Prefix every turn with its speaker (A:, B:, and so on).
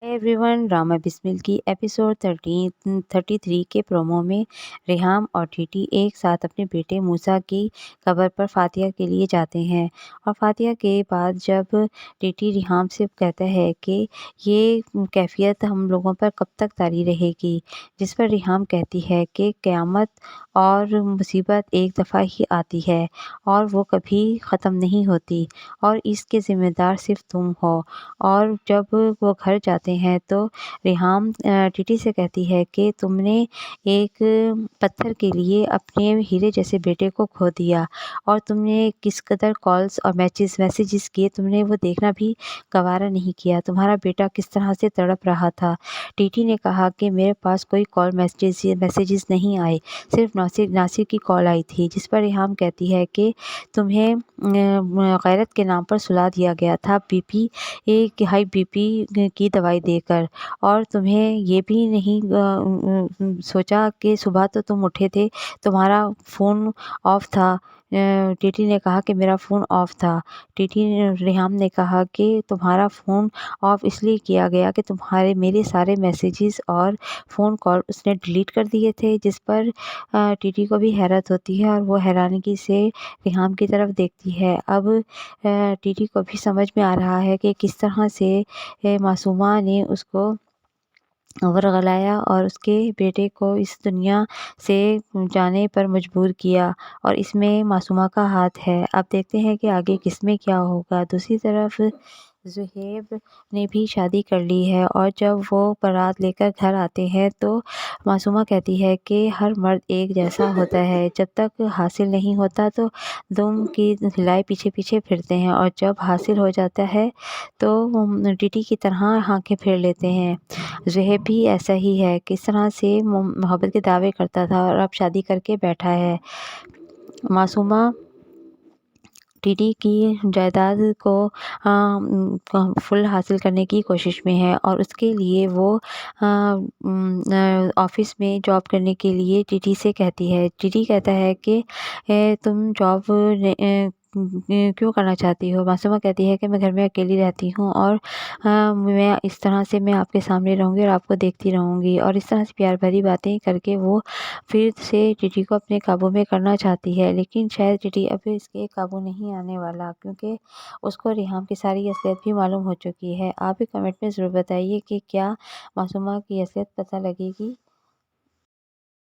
A: Every one, drama Bismil की episode 33 के promo में रेहाम और टीटी एक साथ अपने बेटे मूसा की कब्र पर फातिया के लिए जाते हैं। और फातिया के बाद जब टीटी रेहाम से कहता है कि ये कैफियत हम लोगों पर कब तक तारी रहेगी, जिस पर रेहाम कहती है कि क़यामत और मुसीबत एक दफ़ा ही आती है और वो कभी ख़त्म नहीं होती और इसके ज़िम्मेदार सिर्फ तुम हो। और जब वो घर जाते हैं तो रेहाम टीटी से कहती है कि तुमने एक पत्थर के लिए अपने हीरे जैसे बेटे को खो दिया और तुमने किस कदर कॉल्स और मैसेजेस किए, तुमने वो देखना भी गवारा नहीं किया। तुम्हारा बेटा किस तरह से तड़प रहा था। टीटी ने कहा कि मेरे पास कोई कॉल मैसेजेस नहीं आए, सिर्फ नासिर की कॉल आई थी, जिस पर रेहाम कहती है कि तुम्हें गैरत के नाम पर सुला दिया गया था एक हाई बीपी की दवाई देकर, और तुम्हें ये भी नहीं सोचा कि सुबह तो तुम उठे थे, तुम्हारा फ़ोन ऑफ था। टीटी ने कहा कि मेरा फ़ोन ऑफ था। रेहाम ने कहा कि तुम्हारा फ़ोन ऑफ इसलिए किया गया कि तुम्हारे मेरे सारे मैसेजेस और फ़ोन कॉल उसने डिलीट कर दिए थे, जिस पर टीटी को भी हैरत होती है और वो हैरानगी से रेहाम की तरफ देखती है। अब टीटी को भी समझ में आ रहा है कि किस तरह से मासूमा ने उसको वरगलाया और उसके बेटे को इस दुनिया से जाने पर मजबूर किया, और इसमें मासूमा का हाथ है। अब देखते हैं कि आगे किसमें क्या होगा। दूसरी तरफ ज़ुहैब ने भी शादी कर ली है और जब वो बारात लेकर घर आते हैं तो मासूमा कहती है कि हर मर्द एक जैसा होता है, जब तक हासिल नहीं होता तो दुम की हिलाए पीछे पीछे फिरते हैं, और जब हासिल हो जाता है तो टीटी की तरह आंखें फेर लेते हैं। ज़ुहैब भी ऐसा ही है, किस तरह से मोहब्बत के दावे करता था और अब शादी करके बैठा है। मासूमा टीटी की जायदाद को फुल हासिल करने की कोशिश में है और उसके लिए वो ऑफ़िस में जॉब करने के लिए टीटी से कहती है। टीटी कहता है कि तुम जॉब क्यों करना चाहती हो? मासूमा कहती है कि मैं घर में अकेली रहती हूँ और मैं इस तरह से मैं आपके सामने रहूँगी और आपको देखती रहूँगी, और इस तरह से प्यार भरी बातें करके वो फिर से टीटी को अपने काबू में करना चाहती है, लेकिन शायद टीटी अब इसके काबू नहीं आने वाला, क्योंकि उसको रेहाम की सारी असलियत भी मालूम हो चुकी है। आप भी कमेंट में ज़रूर बताइए कि क्या मासूमा की असलियत पता लगेगी।